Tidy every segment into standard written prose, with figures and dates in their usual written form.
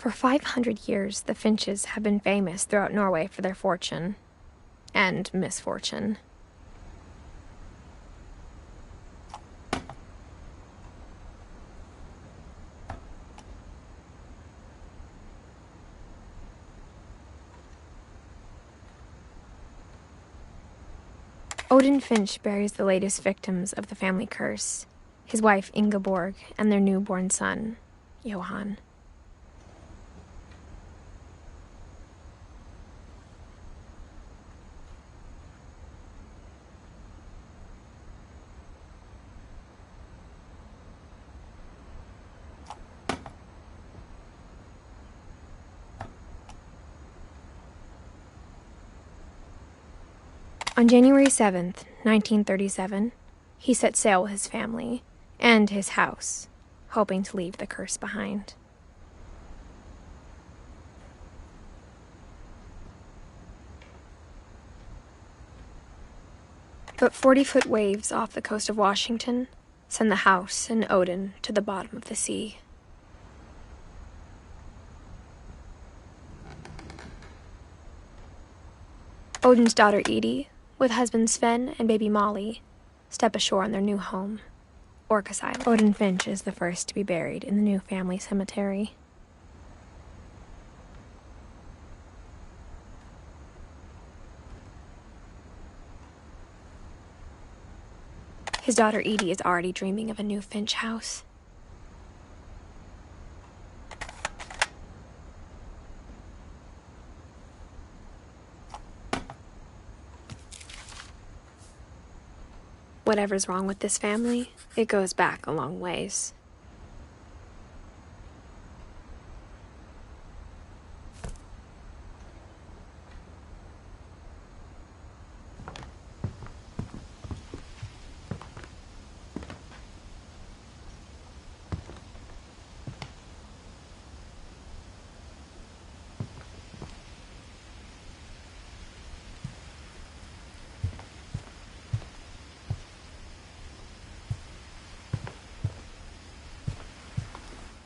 For 500 years, the finches have been famous throughout Norway for their fortune and misfortune. Odin Finch buries the latest victims of the family curse, his wife Ingeborg and their newborn son, Johan. On January 7th, 1937, he set sail with his family and his house, hoping to leave the curse behind. But 40-foot waves off the coast of Washington send the house and Odin to the bottom of the sea. Odin's daughter Edie, with husband Sven and baby Molly, step ashore on their new home, Orcas Island. Odin Finch is the first to be buried in the new family cemetery. His daughter Edie is already dreaming of a new Finch house. Whatever's wrong with this family, it goes back a long ways.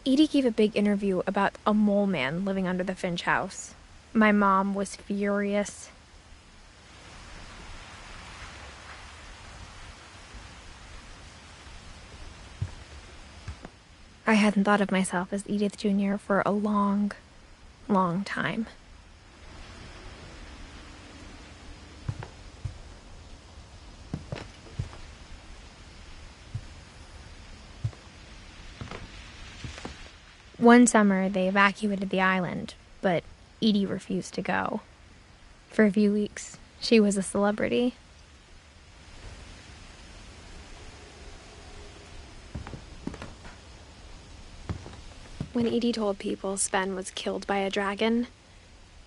Edie gave a big interview about a mole man living under the Finch house. My mom was furious. I hadn't thought of myself as Edith Jr. for a long, long time. One summer, they evacuated the island, but Edie refused to go. For a few weeks, she was a celebrity. When Edie told people Sven was killed by a dragon,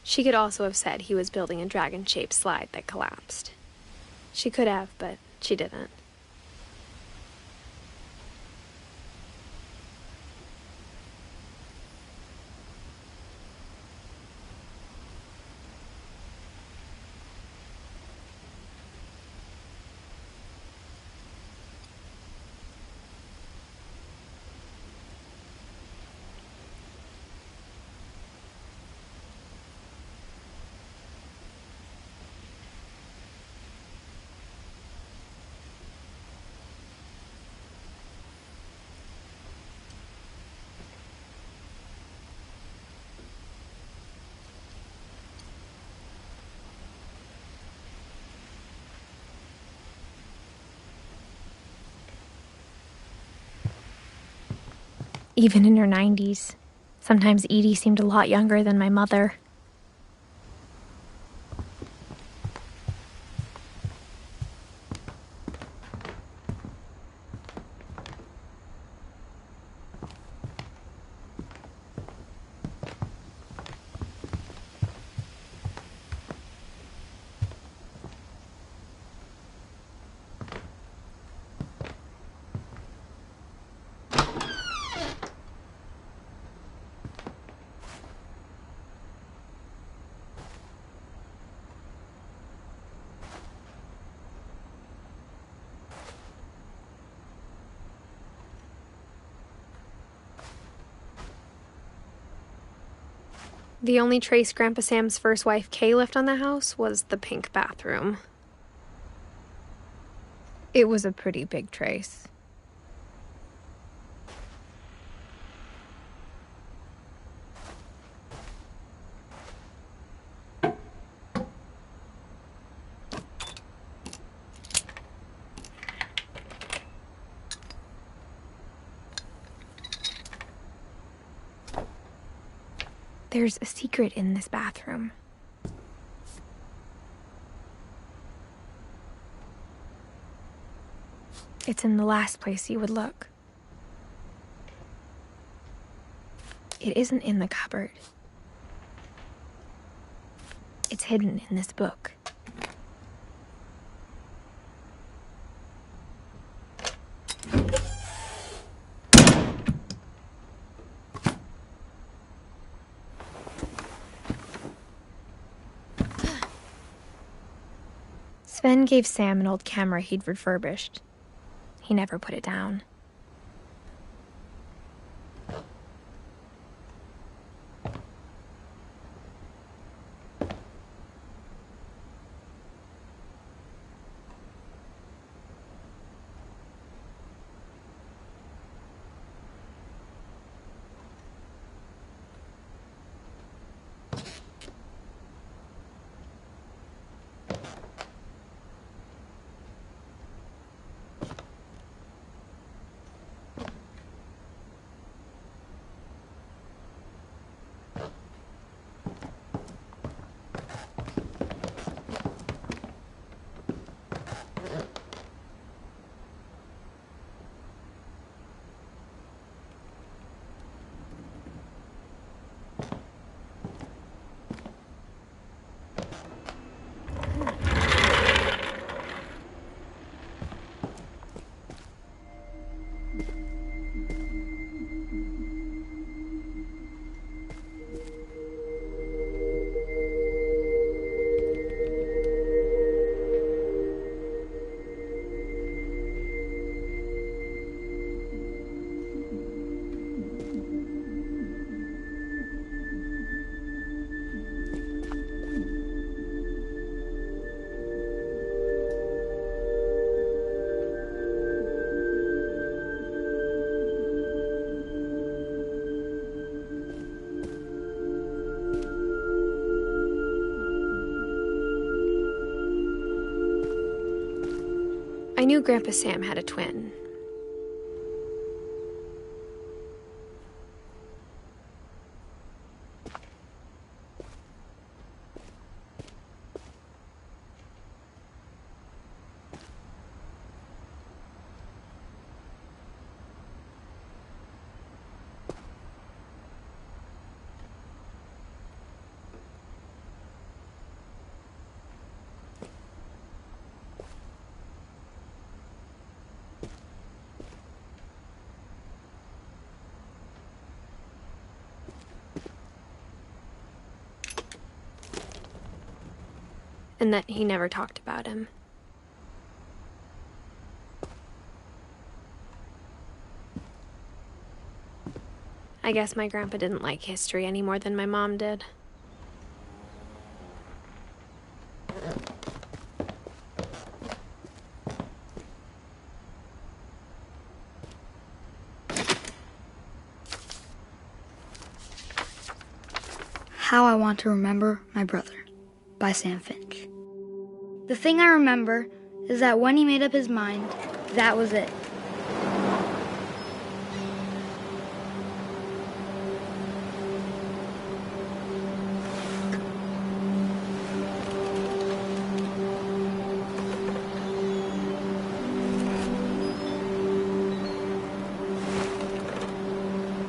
she could also have said he was building a dragon-shaped slide that collapsed. She could have, but she didn't. Even in her 90s. Sometimes Edie seemed a lot younger than my mother. The only trace Grandpa Sam's first wife, Kay, left on the house was the pink bathroom. It was a pretty big trace. There's a secret in this bathroom. It's in the last place you would look. It isn't in the cupboard. It's hidden in this book. Sven gave Sam an old camera he'd refurbished. He never put it down. I knew Grandpa Sam had a twin. And that he never talked about him. I guess my grandpa didn't like history any more than my mom did. How I Want to Remember My Brother by Sam Finch. The thing I remember is that when he made up his mind, that was it.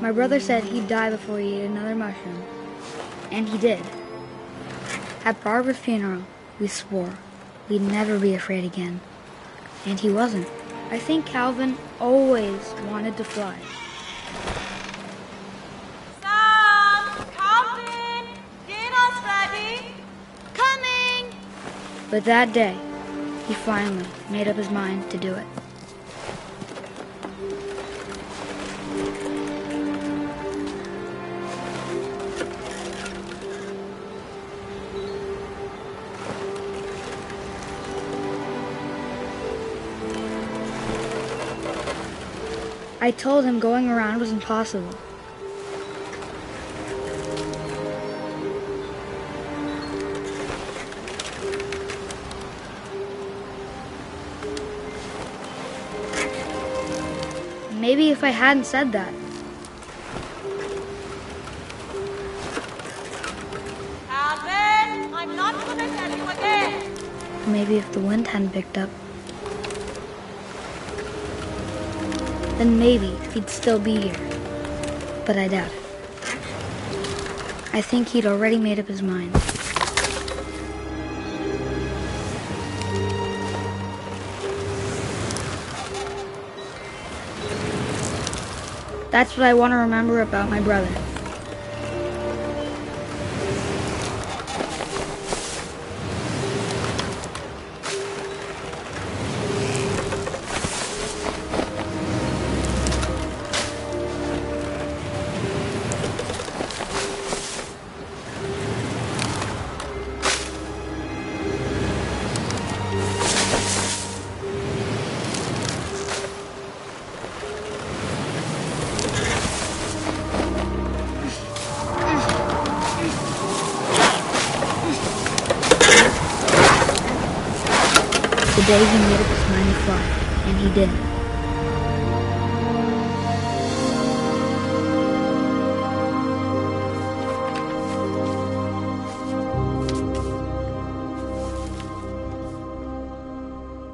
My brother said he'd die before he ate another mushroom. And he did. At Barbara's funeral, we swore we'd never be afraid again. And he wasn't. I think Calvin always wanted to fly. Sam! Calvin! Dinner's ready! Coming! But that day, he finally made up his mind to do it. I told him going around was impossible. Maybe if I hadn't said that. Calvin, I'm not going to tell you again. Maybe if the wind hadn't picked up. Then maybe he'd still be here. But I doubt it. I think he'd already made up his mind. That's what I want to remember about my brother. The day he made up his mind to fly, and he did.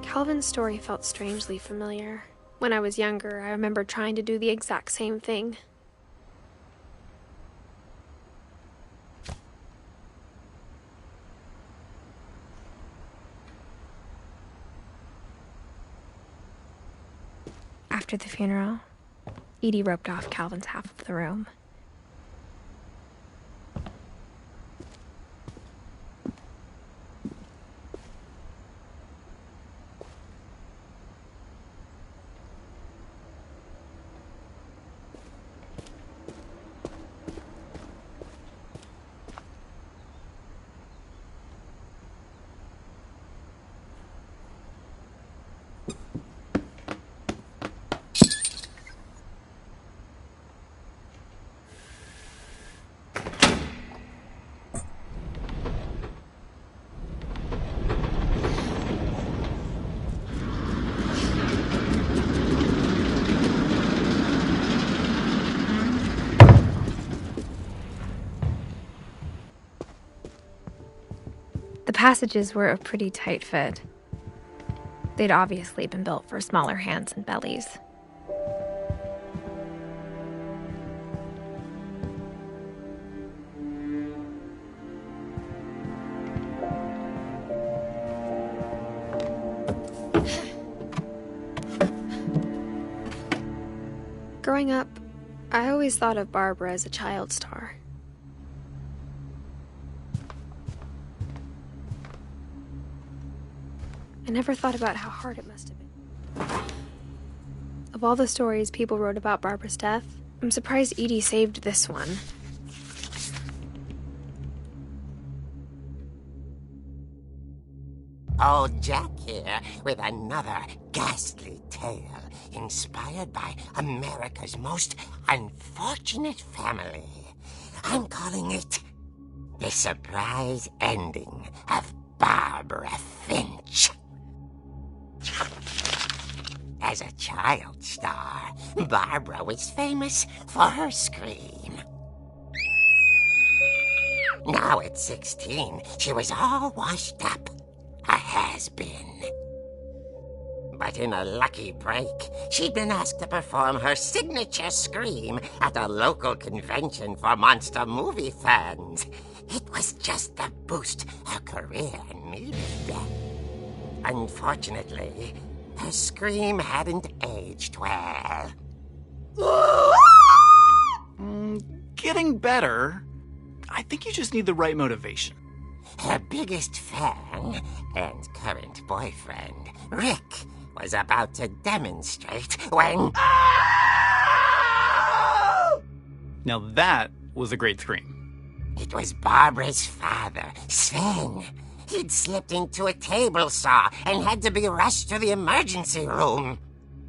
Calvin's story felt strangely familiar. When I was younger, I remember trying to do the exact same thing. After the funeral, Edie roped off Calvin's half of the room. The passages were a pretty tight fit. They'd obviously been built for smaller hands and bellies. Growing up, I always thought of Barbara as a child star. I never thought about how hard it must have been. Of all the stories people wrote about Barbara's death, I'm surprised Edie saved this one. Old Jack here with another ghastly tale inspired by America's most unfortunate family. I'm calling it The Surprise Ending of Barbara Finch. As a child star, Barbara was famous for her scream. Now at 16, she was all washed up. A has-been. But in a lucky break, she'd been asked to perform her signature scream at a local convention for monster movie fans. It was just the boost her career needed. Unfortunately, her scream hadn't aged well. Getting better. I think you just need the right motivation. Her biggest fan and current boyfriend, Rick, was about to demonstrate when... Now that was a great scream. It was Barbara's father, Sven. He'd slipped into a table saw and had to be rushed to the emergency room.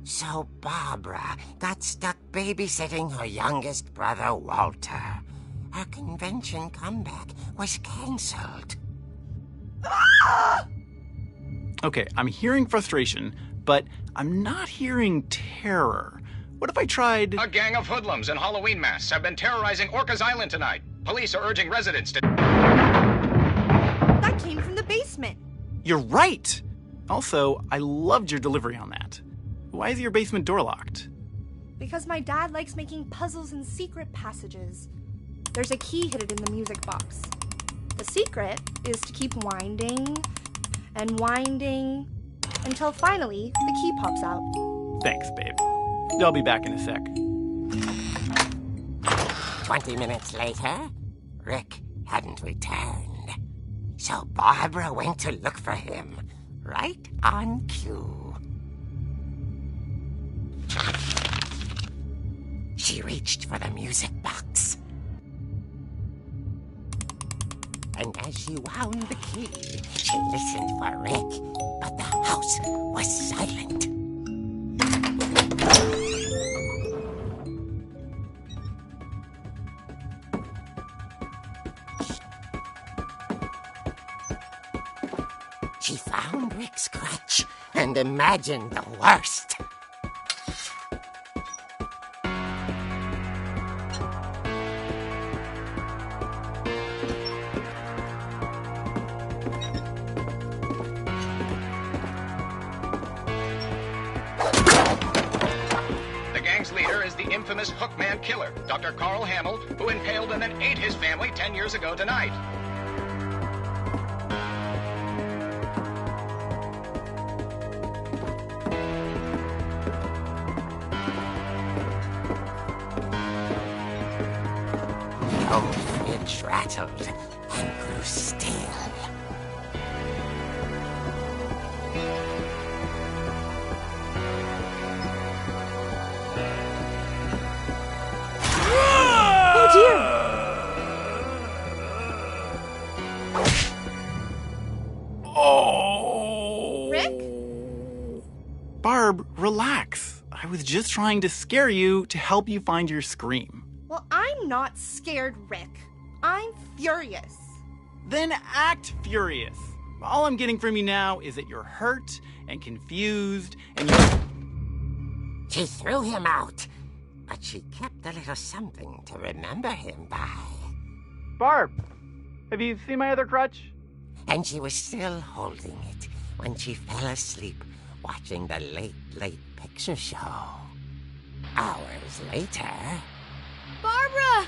So Barbara got stuck babysitting her youngest brother, Walter. Her convention comeback was canceled. Okay, I'm hearing frustration, but I'm not hearing terror. What if I tried... A gang of hoodlums in Halloween masks have been terrorizing Orcas Island tonight. Police are urging residents to... That came from the basement. You're right! Also, I loved your delivery on that. Why is your basement door locked? Because my dad likes making puzzles and secret passages. There's a key hidden in the music box. The secret is to keep winding and winding until finally the key pops out. Thanks, babe. I'll be back in a sec. 20 minutes later, Rick hadn't returned. So Barbara went to look for him, right on cue. She reached for the music box. And as she wound the key, she listened for Rick, but the house was silent. She found Rick's crutch and imagined the worst. The gang's leader is the infamous Hookman killer, Dr. Carl Hamill, who impaled and then ate his family 10 years ago tonight. The old fridge rattled and grew still. Oh dear! Oh! Rick? Barb, relax. I was just trying to scare you to help you find your scream. Well, I'm not scared, Rick. I'm furious. Then act furious. All I'm getting from you now is that you're hurt and confused and you... She threw him out, but she kept a little something to remember him by. Barb, have you seen my other crutch? And she was still holding it when she fell asleep watching the late picture show. Hours later... Barbara!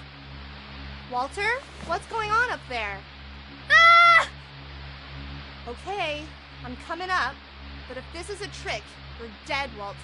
Walter, what's going on up there? Ah! Okay, I'm coming up, but if this is a trick, you're dead, Walter.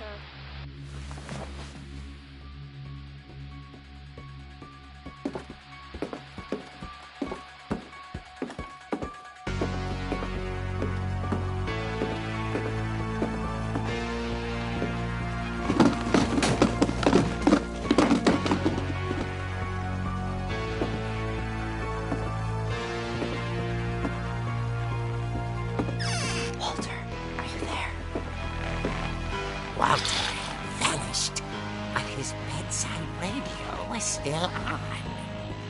Walter vanished, but his bedside radio was still on.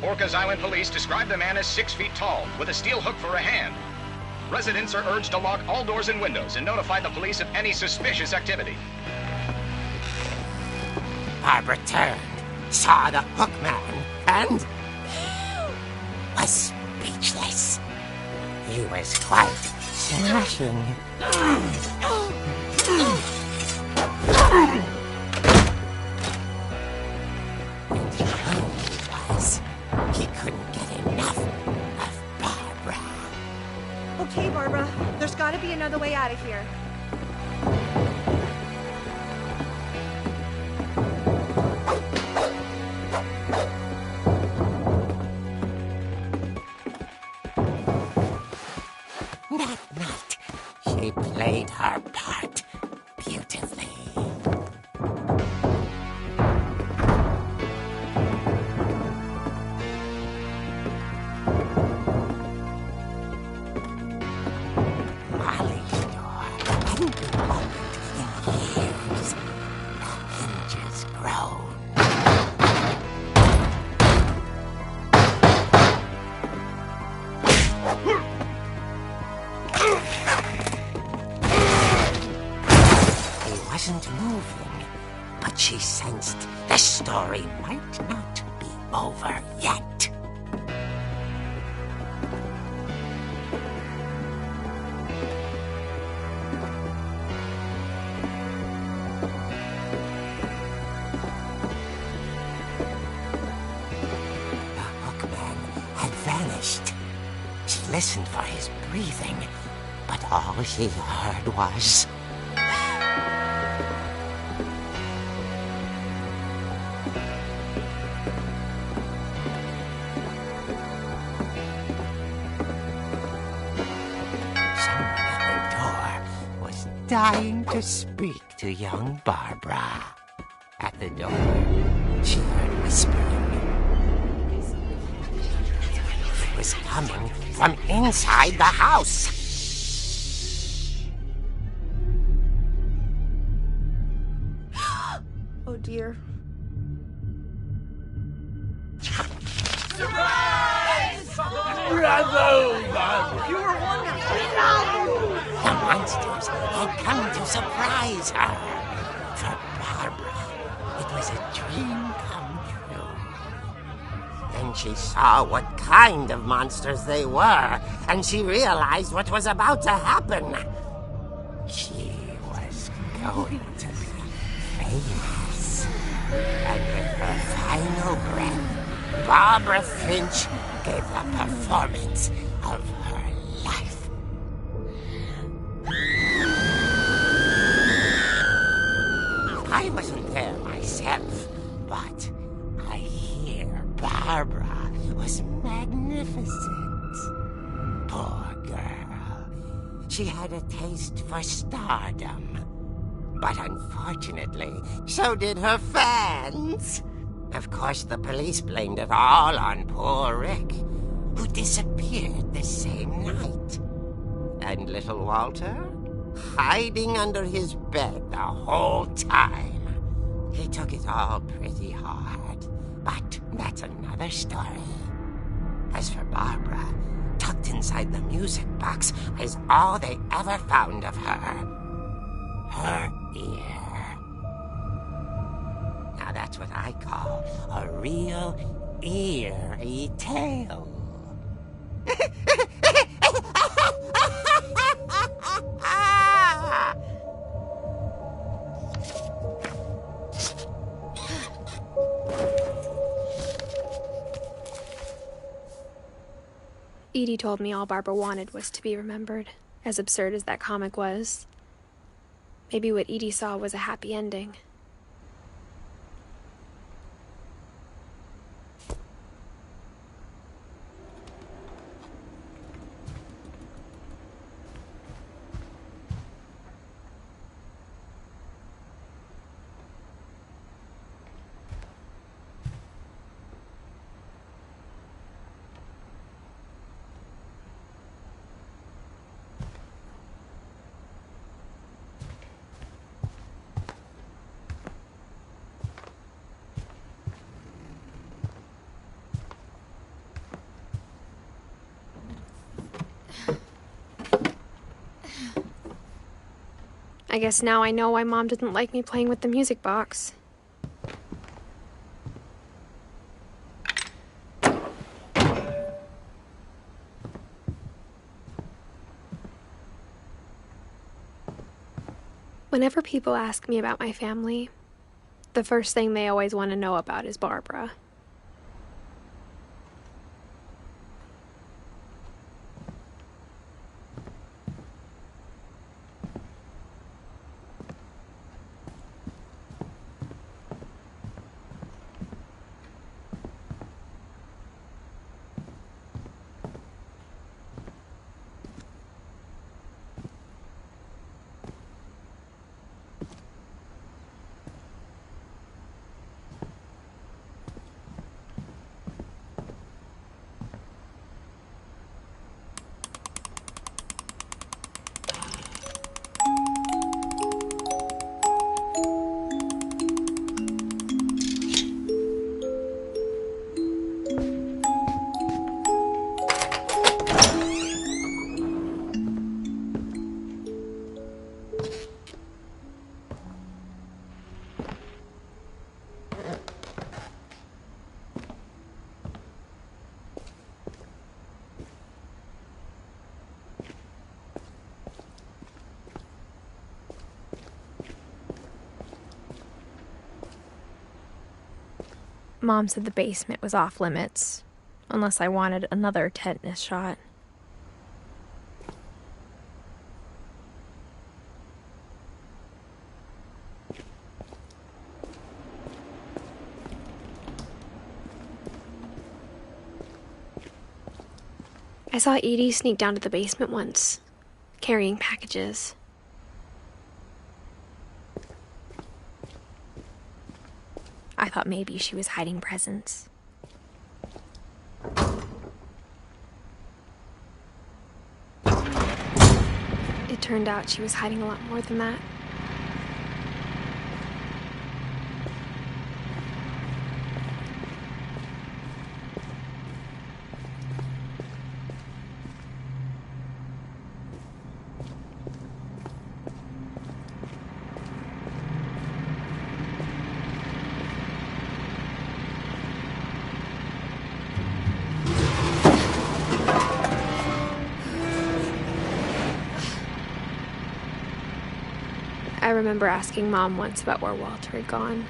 Orcas Island police describe the man as 6 feet tall, with a steel hook for a hand. Residents are urged to lock all doors and windows and notify the police of any suspicious activity. Barbara turned, saw the hookman, and was speechless. He was quite smashing. And the truth was, he couldn't get enough of Barbara. Okay, Barbara, there's gotta be another way out of here. That night, she played her part beautifully. Molly's door hadn't been opened in years. wasn't moving, but she sensed the story might not be over yet. The hookman had vanished. She listened for his breathing, but all she heard was... someone at the door was dying to speak to young Barbara. At the door, she heard whispering. It was coming from inside the house. Oh dear. The monsters had come to surprise her. For Barbara, it was a dream come true. Then she saw what kind of monsters they were, and she realized what was about to happen. She was going to be famous. And with her final breath, Barbara Finch gave the performance of her life. I wasn't there myself, but I hear Barbara was magnificent. Poor girl. She had a taste for stardom. But unfortunately, so did her fans. Of course, the police blamed it all on poor Rick, who disappeared the same night. And little Walter, hiding under his bed the whole time. He took it all pretty hard, but that's another story. As for Barbara, tucked inside the music box is all they ever found of her. Her ear. Now that's what I call a real eerie tale. Edie told me all Barbara wanted was to be remembered, as absurd as that comic was. Maybe what Edie saw was a happy ending. I guess now I know why Mom didn't like me playing with the music box. Whenever people ask me about my family, the first thing they always want to know about is Barbara. Mom said the basement was off limits, unless I wanted another tetanus shot. I saw Edie sneak down to the basement once, carrying packages. I thought maybe she was hiding presents. It turned out she was hiding a lot more than that. I remember asking Mom once about where Walter had gone.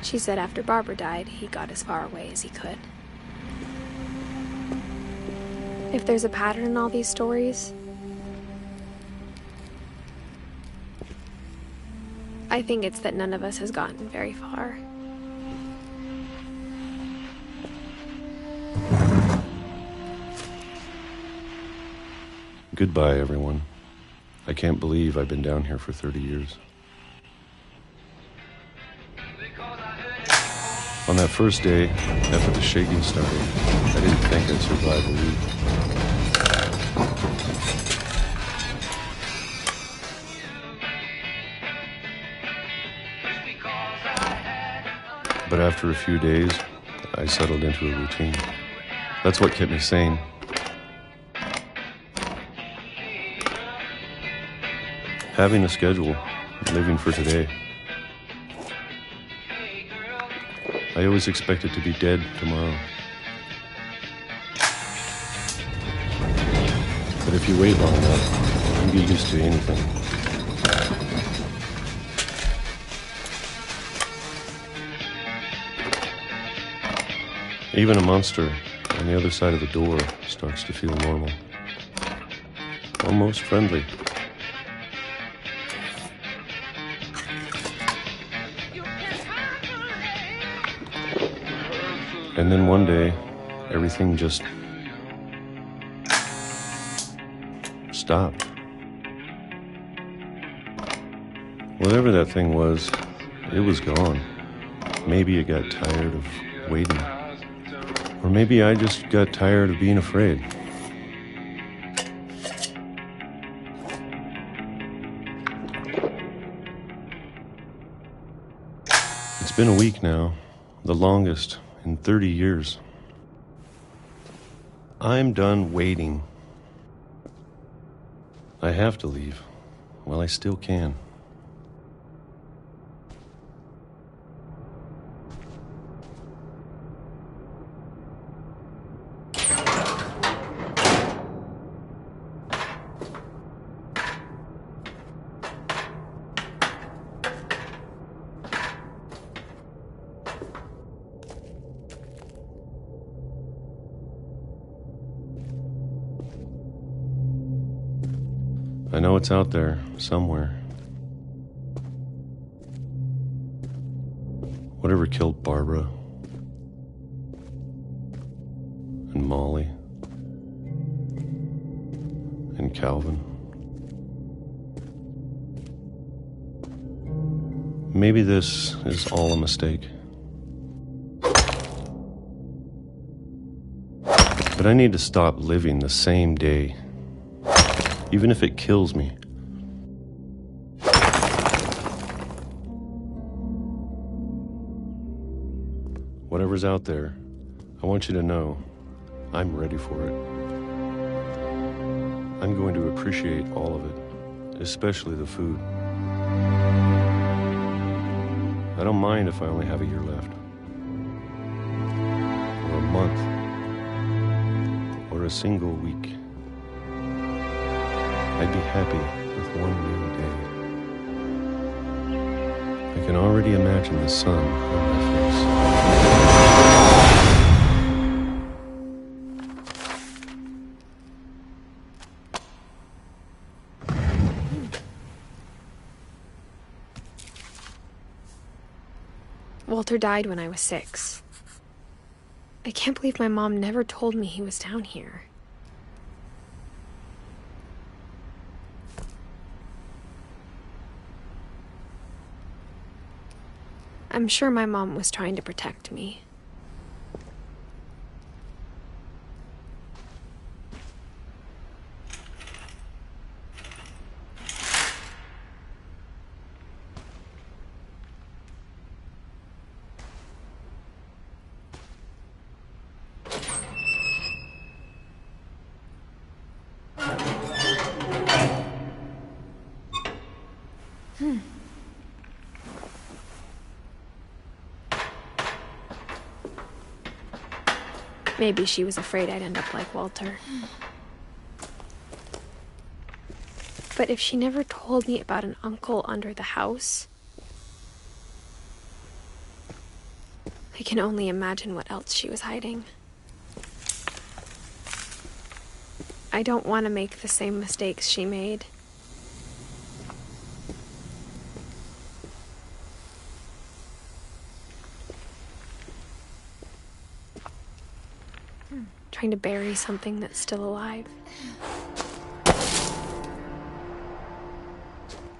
She said after Barbara died, he got as far away as he could. If there's a pattern in all these stories, I think it's that none of us has gotten very far. Goodbye, everyone. I can't believe I've been down here for 30 years. On that first day, after the shaking started, I didn't think I'd survive a week. But after a few days, I settled into a routine. That's what kept me sane. Having a schedule, living for today. I always expected to be dead tomorrow. But if you wait long enough, you get used to anything. Even a monster on the other side of the door starts to feel normal. Almost friendly. And then one day, everything just stopped. Whatever that thing was, it was gone. Maybe it got tired of waiting. Or maybe I just got tired of being afraid. It's been a week now, the longest in 30 years. I'm done waiting. I have to leave. Well, I still can. I know it's out there, somewhere. Whatever killed Barbara and Molly and Calvin. Maybe this is all a mistake. But I need to stop living the same day. Even if it kills me. Whatever's out there, I want you to know I'm ready for it. I'm going to appreciate all of it, especially the food. I don't mind if I only have a year left. Or a month. Or a single week. I'd be happy with one new day. can already imagine the sun on my face. Walter died when I was 6. I can't believe my mom never told me he was down here. I'm sure my mom was trying to protect me. Maybe she was afraid I'd end up like Walter. But if she never told me about an uncle under the house, I can only imagine what else she was hiding. I don't want to make the same mistakes she made. Trying to bury something that's still alive.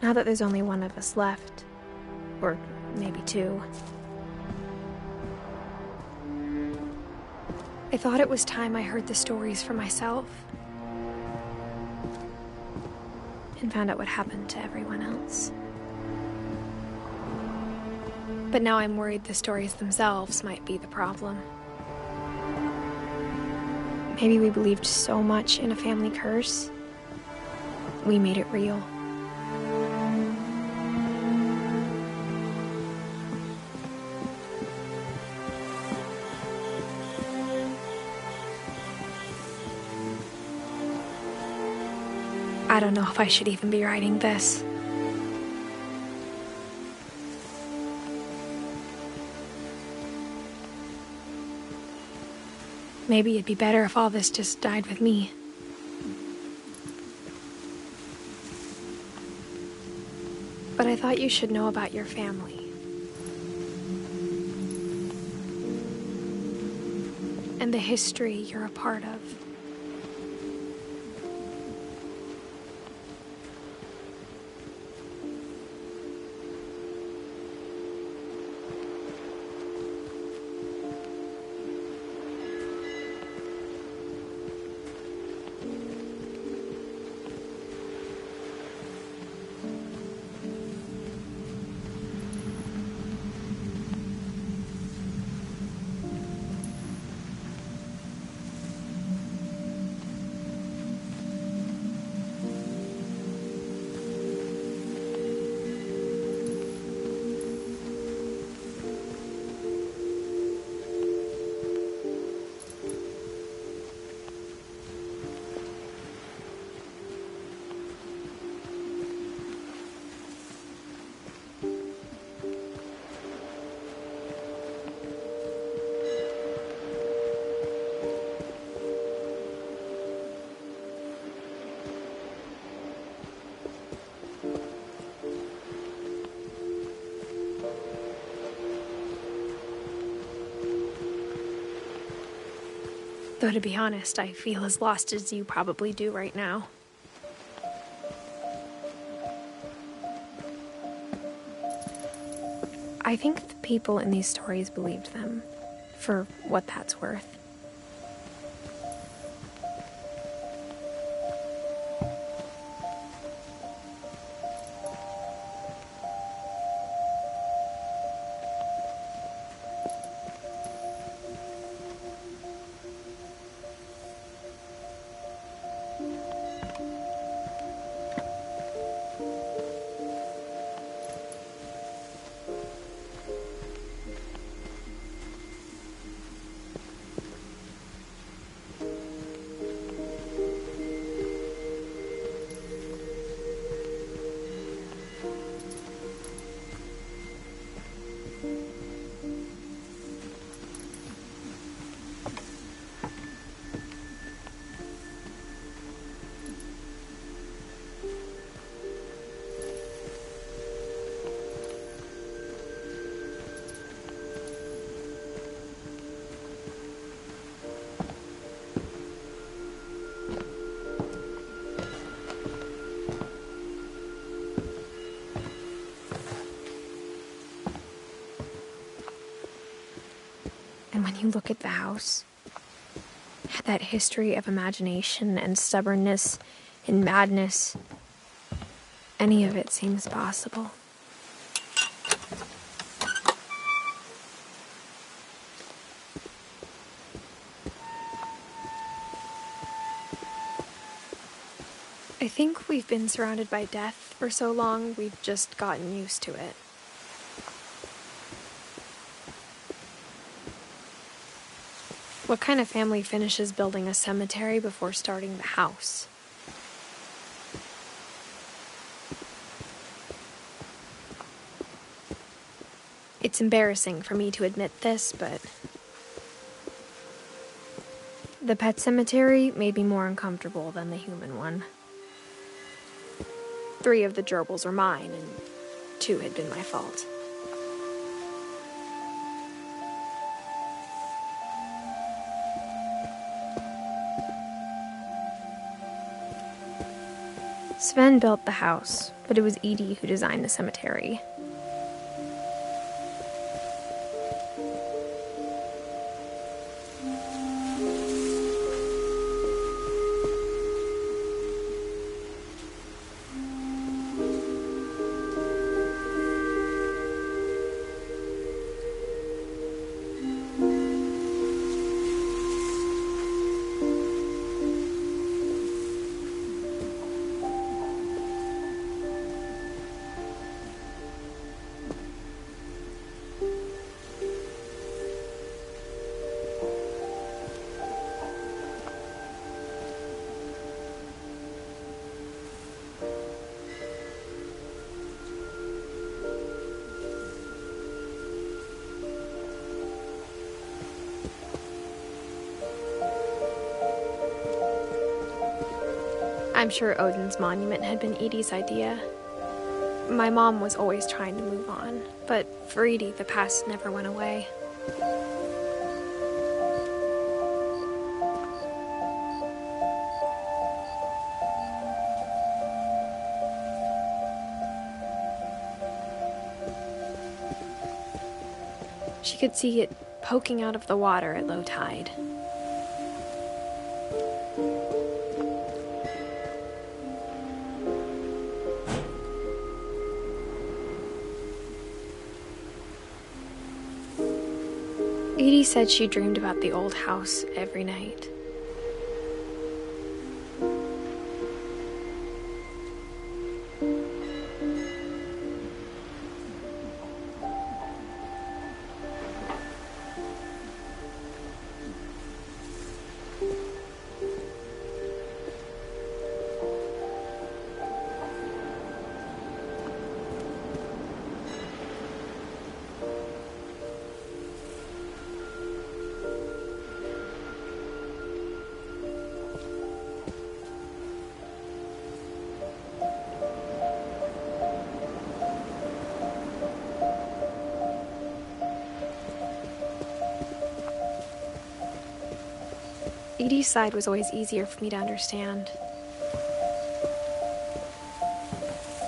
Now that there's only one of us left, or maybe 2, I thought it was time I heard the stories for myself and found out what happened to everyone else. But now I'm worried the stories themselves might be the problem. Maybe we believed so much in a family curse, we made it real. I don't know if I should even be writing this. Maybe it'd be better if all this just died with me. But I thought you should know about your family. And the history you're a part of. Though to be honest, I feel as lost as you probably do right now. I think the people in these stories believed them, for what that's worth. you look at the house, that history of imagination and stubbornness and madness, any of it seems possible. I think we've been surrounded by death for so long, we've just gotten used to it. What kind of family finishes building a cemetery before starting the house? It's embarrassing for me to admit this, but the pet cemetery made me more uncomfortable than the human one. 3 of the gerbils were mine, and 2 had been my fault. Sven built the house, but it was Edie who designed the cemetery. I'm sure Odin's monument had been Edie's idea. My mom was always trying to move on, but for Edie, the past never went away. She could see it poking out of the water at low tide. Edie said she dreamed about the old house every night. Edie's side was always easier for me to understand.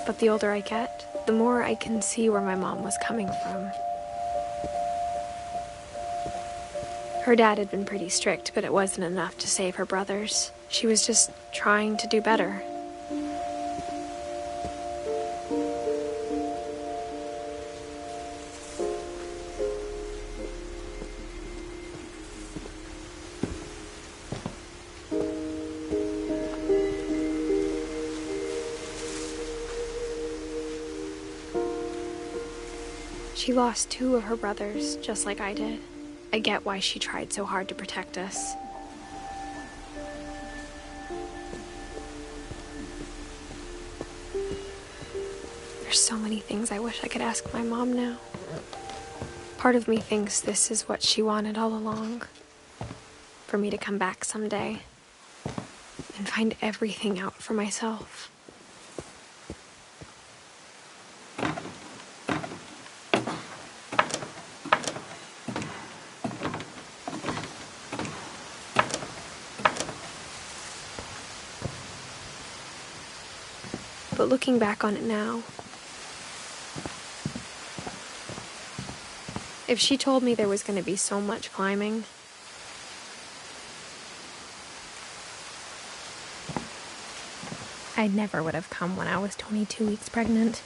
But the older I get, the more I can see where my mom was coming from. Her dad had been pretty strict, but it wasn't enough to save her brothers. She was just trying to do better. She lost 2 of her brothers, just like I did. I get why she tried so hard to protect us. There's so many things I wish I could ask my mom now. Part of me thinks this is what she wanted all along. For me to come back someday and find everything out for myself. But looking back on it now, If she told me there was going to be so much climbing, I never would have come when I was 22 weeks pregnant.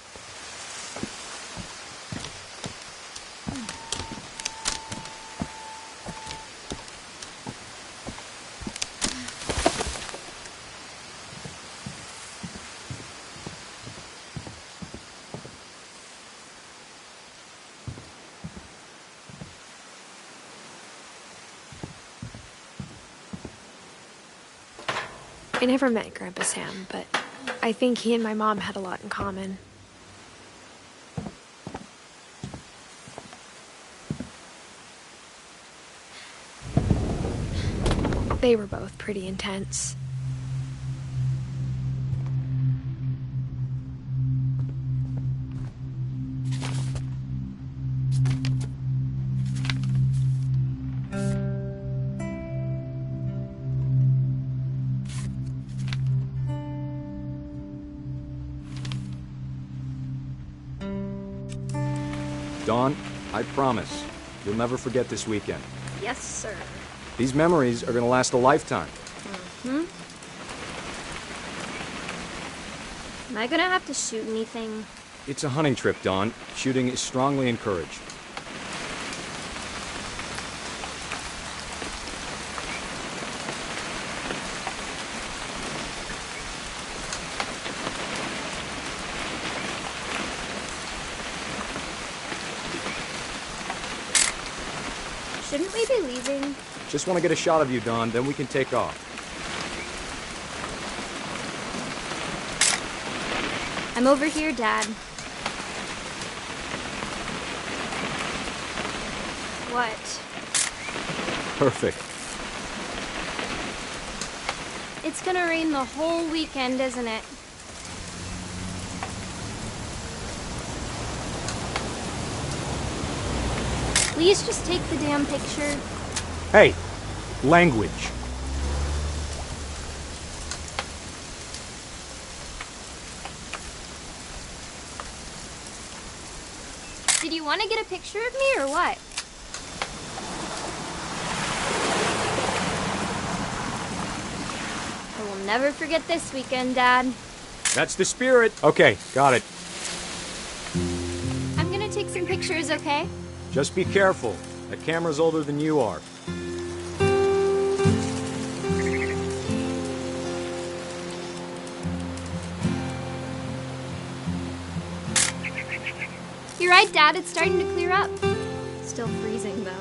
I never met Grandpa Sam, but I think he and my mom had a lot in common. They were both pretty intense. Dawn, I promise, you'll never forget this weekend. Yes, sir. These memories are gonna last a lifetime. Am I gonna have to shoot anything? It's a hunting trip, Dawn. Shooting is strongly encouraged. Shouldn't we be leaving? Just want to get a shot of you, Dawn, then we can take off. I'm over here, Dad. What? Perfect. It's gonna rain the whole weekend, isn't it? Please just take the damn picture. Hey, language. Did you want to get a picture of me or what? I will never forget this weekend, Dad. That's the spirit. Okay, got it. I'm gonna take some pictures, okay? Just be careful. That camera's older than you are. You're right, Dad. It's starting to clear up. Still freezing, though.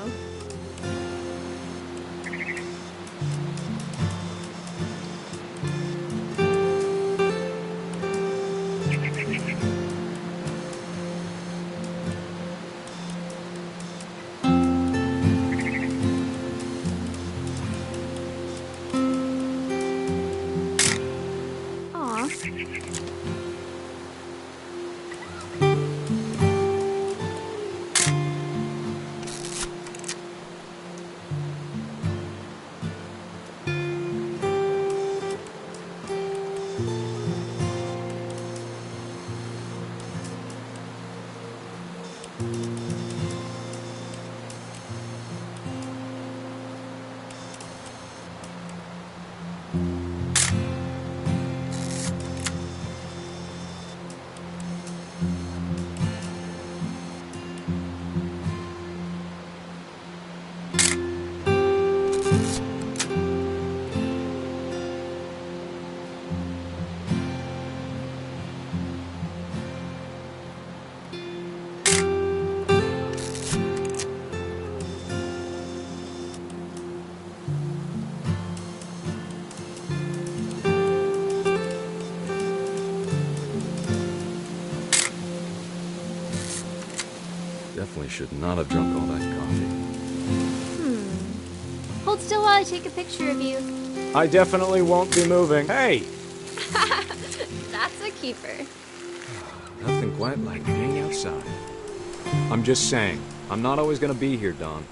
Definitely should not have drunk all that coffee. Hold still while I take a picture of you. I definitely won't be moving. Hey! That's a keeper. Nothing quite like being outside. I'm just saying, I'm not always gonna be here, Dawn.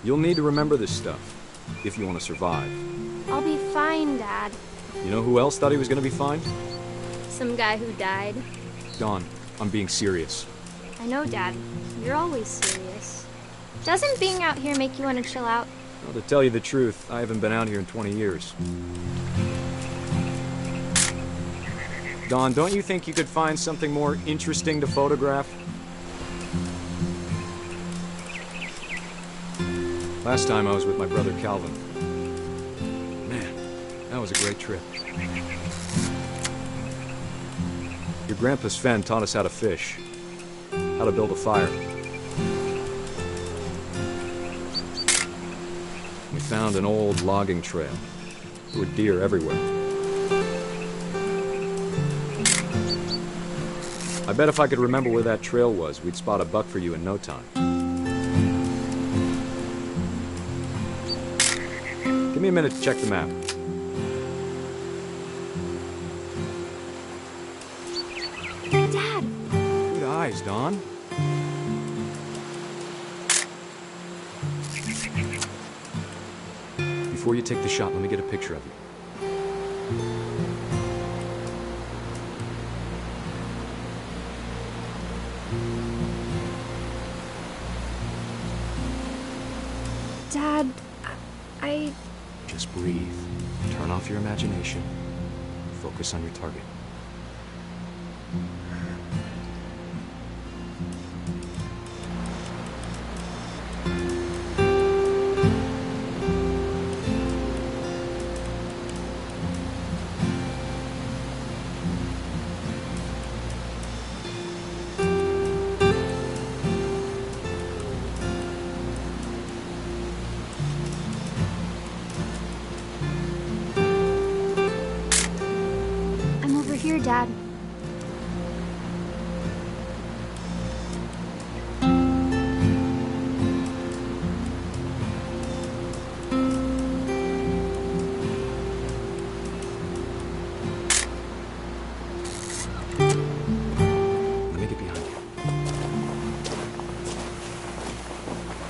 You'll need to remember this stuff, if you want to survive. I'll be fine, Dad. You know who else thought he was gonna be fine? Some guy who died. Dawn, I'm being serious. I know, Dad. You're always serious. Doesn't being out here make you want to chill out? Well, to tell you the truth, I haven't been out here in 20 years. Dawn, don't you think you could find something more interesting to photograph? Last time I was with my brother Calvin. Man, that was a great trip. Your grandpa Sven taught us how to fish, how to build a fire. We found an old logging trail. There were deer everywhere. I bet if I could remember where that trail was, we'd spot a buck for you in no time. Give me a minute to check the map. Dad! Good eyes, Dawn. Before you take the shot, let me get a picture of you. Dad, I... Just breathe. Turn off your imagination. Focus on your target. Here, Dad. Let me get behind you.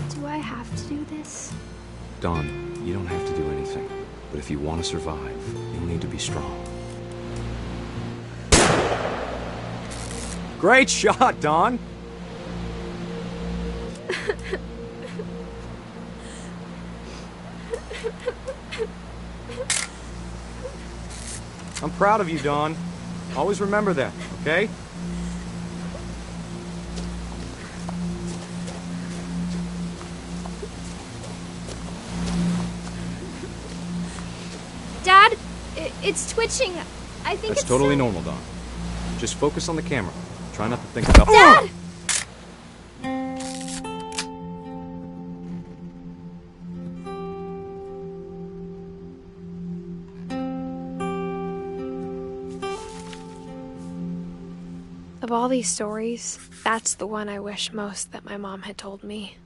Do I have to do this? Dawn, you don't have to do anything. But if you want to survive, you'll need to be strong. Great shot, Dawn! I'm proud of you, Dawn. Always remember that, okay? Dad, it's twitching. I think That's it's totally normal, Dawn. Just focus on the camera. Try not to think about... Dad! Of all these stories, that's the one I wish most that my mom had told me.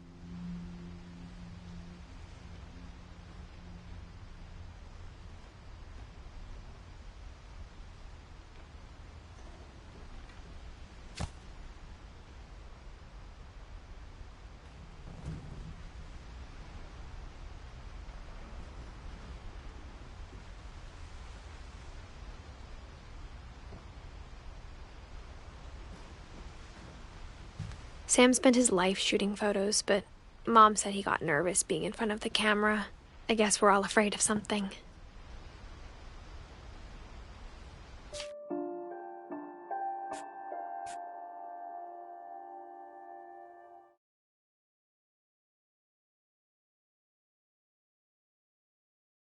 Sam spent his life shooting photos, but Mom said he got nervous being in front of the camera. I guess we're all afraid of something.